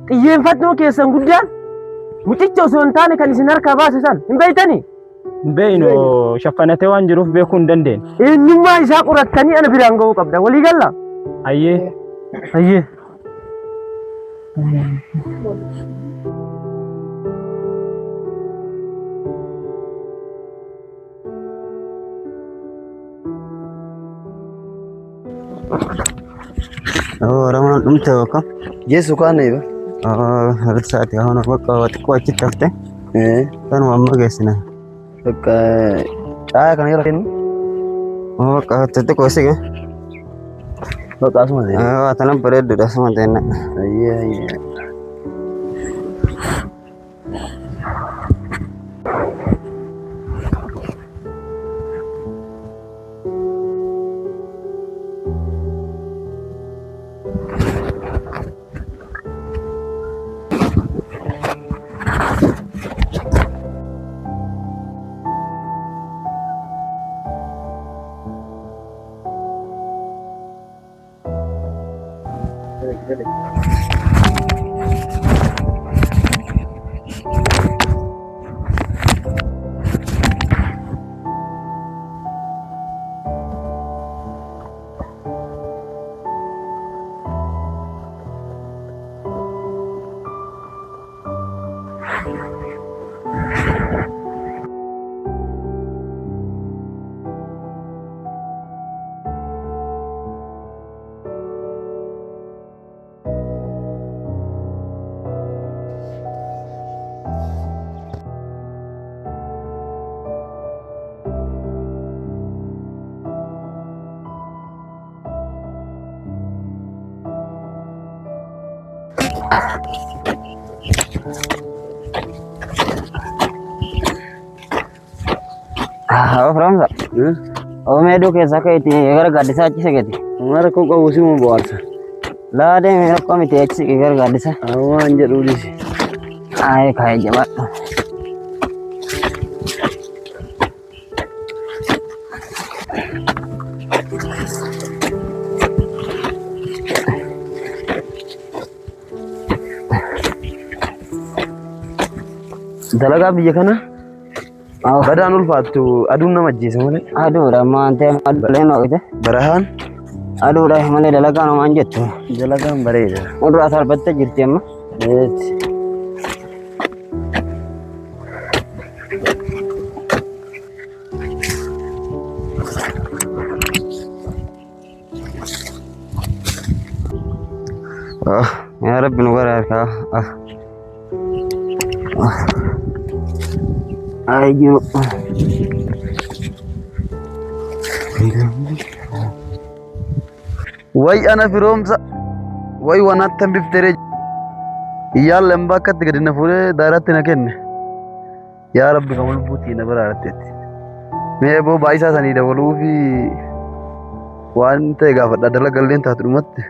xiyyeeffannoo keessan guddaan mucicha osoo hin taane kan isin harkaa baasan hin beeytanii? Beeyno shaffanatee waan jiruuf beekuu hin dandeenye. Eenyummaa isaa qorattanii ana biraan ga'uu qabda. Walii galla? Ayyee. Ayyee. Orang umte wakam. Yesu kan ni ba? Harus saat ya orang waktu waktu tafte. Kan mama guysna. Ka caya kan ira ken. Ka tete ko sige. Lo ta semua ni. Tanam bered dah semua tena. Iya iya. From that. Oh, me do ke saka iti agar gaddi sa achi sageti. Mara ko ka usi mo boarsa. La de me ko mi te achi agar gaddi sa. Awan je duli si. Ay khai jabat. Dalaga biya kana? Badan ulfaatu aduun nama ajjeesa malee. Aduudha maante leen oogite. Barahaan? Aduudha malee dalagaan homaan jettu. Dalagaan bareeda. Fuulduraa salphattee jirti amma. Ya Rabbi nu gargaar. Ayo. Wai ana firomsa. Wai wanattan biftere. Iyyaal lambaa akkatti gadi na fuudhee daaraatti na kenne. Yaa Rabbi kan wal buutii na baraarratteetti. Mee boo baay'isaa sanii dabaluu fi waan ta'e gaafadha dalagalleen taatu dhumatti.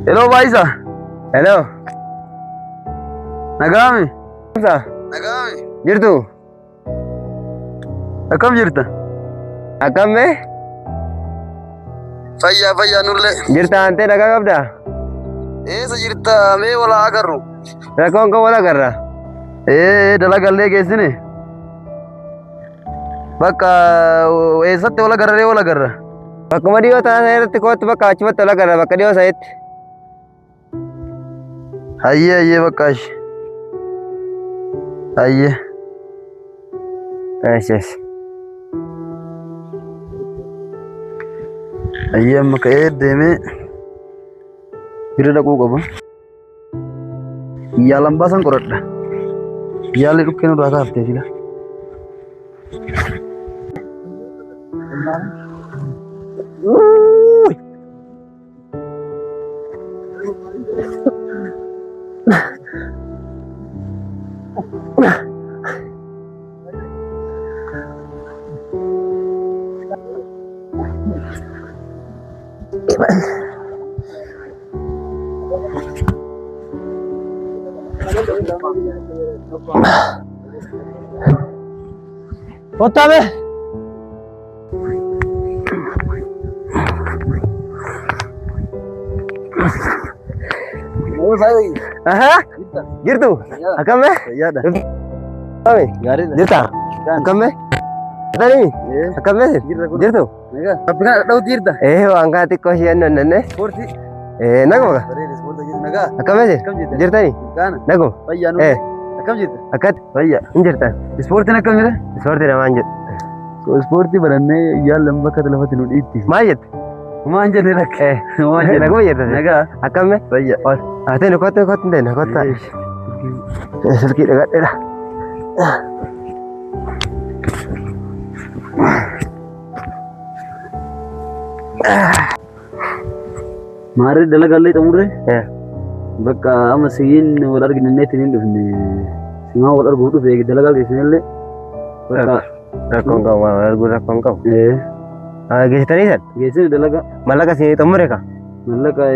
Hello Baisa. Hello. Nagami. Sa. Nagami. Jirtu. Akkam jirta? Akkam mee? Fayyaa nulle. Jirta ante nagaa qabda? Eessa jirta mee wala agarru? Rakkoon kan wal agarra. Dalagallee geessine. Bakka eessatti wal agarra? Bakkuma dhiyoo taasisaa irratti kootu bakka achumatti wal agarra bakka dhiyoo sa'itti. Hayyee bakkaash. Hayyee. Yes. Hayyee amma ka'ee deemee bira dhaquu qaba. Yaalan baasan qoradha. Yaalli dhukkeen irraa kaaftee jira. Otabe. Aha. Girtu. Akam me? Ya dah. Oi. Gari dah. Jirta. Akam me? Tadi. Akam me? Jirtu. Mega. Tapi kan ada utir dah. Angkat kosian nonne. Sporti. Nago ga? Beri sporti gitu naga. Akam me? Jirta ni. Kan. Nago. Payya nu. Akam gitu. Akat. Payya. Jirta. Sporti nak kami dah. Sporti na manjut. So sporti baranne ya lamba kata lafati nu itti. Manjut. Manja ni rak. Manjut nago jirta. Naga. Akam me? Payya. Ate no kota den kota. Sedikit dekat dah. Mari dalagalai tamure. Bakka ama sigin wal argin net ni dufne. Singa wal argu du fegi dalagal gisnelle. Bakka rakong kau argu rakong kau. Gesi tadi kan? Gesi dalaga. Malah kasih tamure ka? Malaka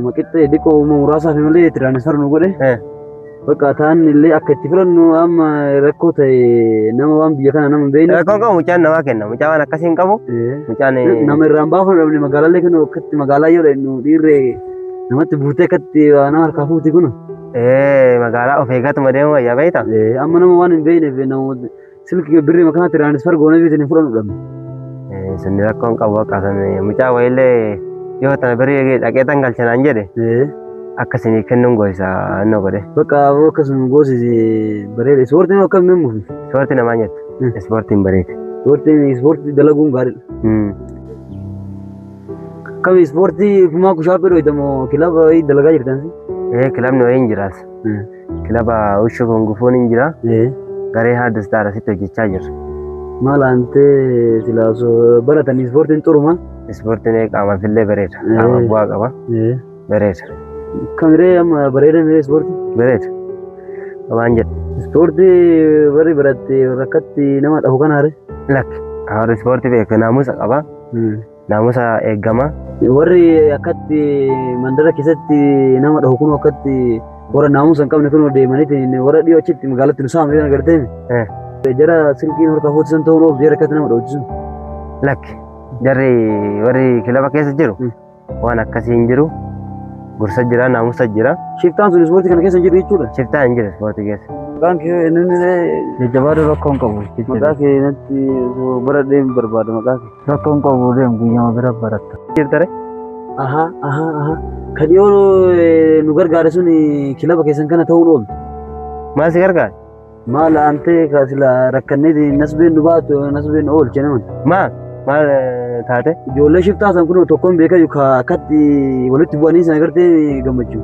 makitte diko mo rasa family transfer nu gode. Bakka tan ille akati filan nu amma rakota nama wan biya kana nama beena. Rakong kau mucan nama kenna. Mucan akasin kamu? Mucan ni. Nama ramba fa ni magala le kanu katti magala yo nu dire. Nama tu bute katti ana har kafu ti kuno. Magala ofega tu made wa ya baita. Amma nama wan beena be na silki birri makana transfer gone bi ni fulan dam. Seni rakong kau akasan mucan wa ile yo tan beri ake tanggal chana njede. Akasini kennun goisa anno gode. Bakka wo kasun gosi bare sporti no kam memu. Sporti na manyet. Sporti bare. Sporti dalagun garil. Kam sporti kuma ku shapero itamo kilab ai dalaga jirtan si. Kilab no injiras. Kilab ushu ngufon injira. Gare hades dara sito jichajer. Malante silaso baratan sporti turuma. Sporti ne kama fille beret. Kama buah kaba. Beret. Kamere am barere mere sporti. Beret. Awanjet. Sporti bari barati rakatti nama tahu kan hari. Lak. Har sporti be namusa kaba. Namusa egama. Warri akatti mandara kisatti nama tahu kuno akatti wara namusa kam ne kuno de maniti ne wara dio chitti magalati nu samre na garte. Jara silki hor ka hotsan to ro jara kat nama doju. Lak. Jarri warri kilaba kesa jiru. Wana kasin jiru. Gursa jira namusa jira. Shiftan su sporti kan kesa jiru chula. Shiftan jira sporti kesa. Kan ke ne jabaru rakon kabu. Maka ke nanti so barade berbada maka rakon kabu dem gunya bera barat. Jirtare? Aha. Kadiyo nugar gare suni kilaba kesan kana tawul. Masih garga? Mala ante kasila rakkanne di nasbin dubatu nasbin ol chenaman. Mal taate? Jolle shifta san kuno tokkon beka yuka katti walitti buani san agarte gammachu.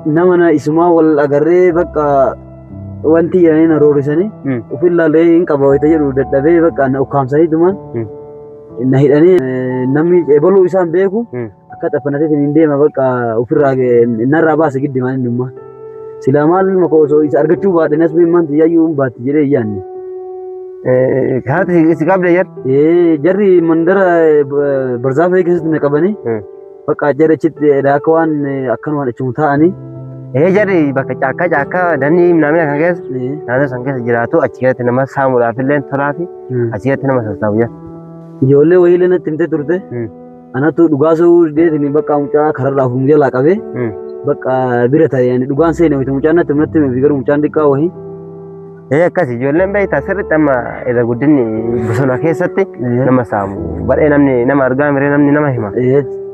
Namana isuma wal agarre bakka wanti yani na rorisani ufilla le in qaba wayta jedhu dadhabe bakka na ukamsani duman na hidani namni ebolu isan beeku akka xafanate hin deema bakka ufirra narra baase giddi man dumma sila mal mako so isa argachu baade nasbi man yayu baati jere yanni Khaati sikabde jar? Jarri mandara barzaafee keessatti naqabanii bakka jara chitti daakawaan akkanuma dhachumtaa'anii. Jarri bakka caakkaa danni namni kan keessa naannoo san keessa jiraatu achi keessatti nama saamuudhaaf illee tolaa fi achi keessatti nama sassaabu jira. Ijoollee wayiilee natti himtee turte anatu dhugaa sa'uu deetini bakka mucaa kararraa ofum jalaa qabee bakka bira ta'e dhugaan seene mucaan natti himnatti himee fi garuu mucaan xiqqaa wahii. Akkasi ijoolleen beektaa sirriitti amma irra guddinni bosona keessatti nama saamu. Badhee namni nama argaa miree namni nama hima.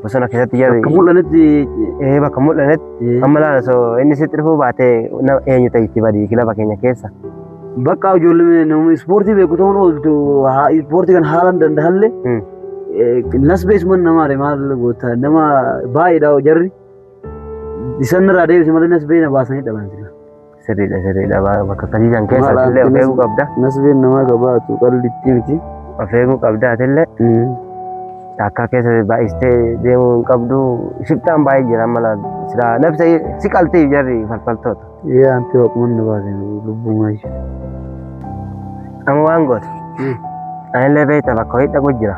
Bosona keessatti jarri. Bakka mul'anetti amma laala so inni sitti dhufuu baatee eenyu ta'itti badii kilaba keenya keessa. Bakka ijoollee namni ispoortii beeku ta'uun ooltu ispoortii kan haalaan danda'alle nasbeessuman namaadha maal goota nama baay'eedha jarri isan irraa deebise malee nasbee na baasanii dhaban. Sirriidha bakka kasiisan keessa illee of eeguu qabda. Nasbeen namaa qabaatu qallitti miti. Of eeguu qabda atillee akka keessa baay'istee deemuu hin qabdu shiftaan baay'ee jira mala sira nafsa si qaltiif jarri falfaltoota. Anti waquman na baasen lubbuu maashi. Amma waan goota. Anillee beekta bakka wayii dhaqu jira.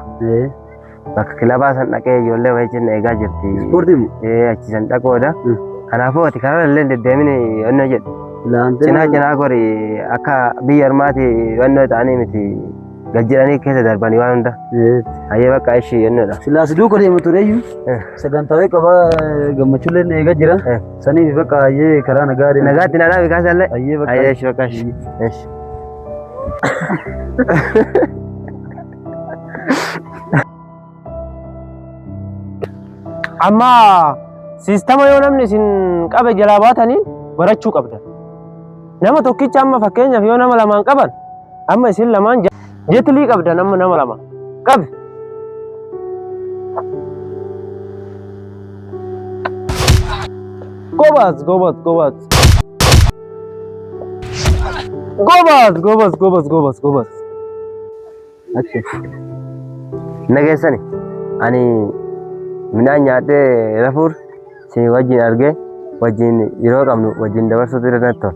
bakka kilabaa san dhaqee ijoollee wajjin eegaa jirti. Ispoortii moo? Achisan dhaquudha. Kanaafuu ati karaa illee deddeemini onnoo jedhu. Cinaa gori akka biyya ormaati onnoo ta'anii miti gajjiranii keessa darbanii waan hunda. Hayyee bakka ishii onnoodha. Silaas duuka deemu tureyyuu sagantaawwan qabaa gammachuullee eegaa jira. Saniif bakka hayyee karaa nagaa deemu. Nagaatti naadhaa bikaasallee. Hayyee ishii bakka ishii. Amma siistama yoo namni isin qabe jalaa baatanii barachuu qabdan. Nama tokkicha amma fakkeenyaaf yoo nama lamaan qaban amma isin lamaan jeetilii qabdan amma nama lama qabe. Gobaas. Nageessani ani midhaan nyaadhee rafuur si wajjin argee wajjin yeroo qabnu wajjin dabarsuutu irra natti tola.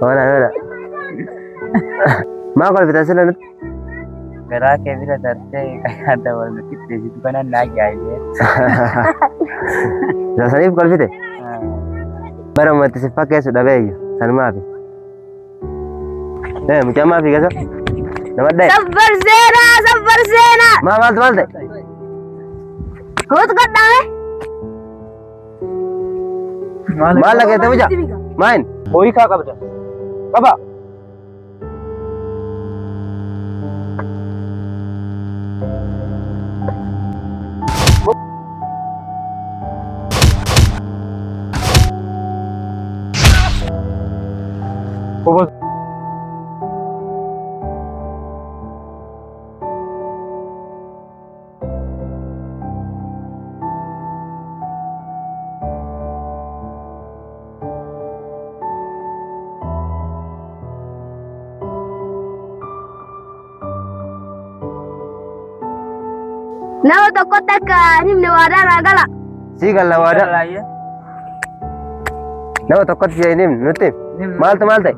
Waan ameera. Maa kolfitan sila nuti? Garaa kee bira darbee kan dabalu qixxeessitu kanan naa gaayee. Saniif kolfite? Bara ummatti si fakkeessu dhabeeyyu sanumaafi. Mucaan maafi gasa? Nama dha'e? Sabbar seenaa! Maaltu maal ta'e? Kootu godhame? Maal lageette mucaa? Maayin? Ho'ikaa qabda. Qaba. Nama tokkotti akka himne waadaa naa gala. Sii galla waadaa. Nama tokkotti si himne nutti. Maaltu maal ta'e?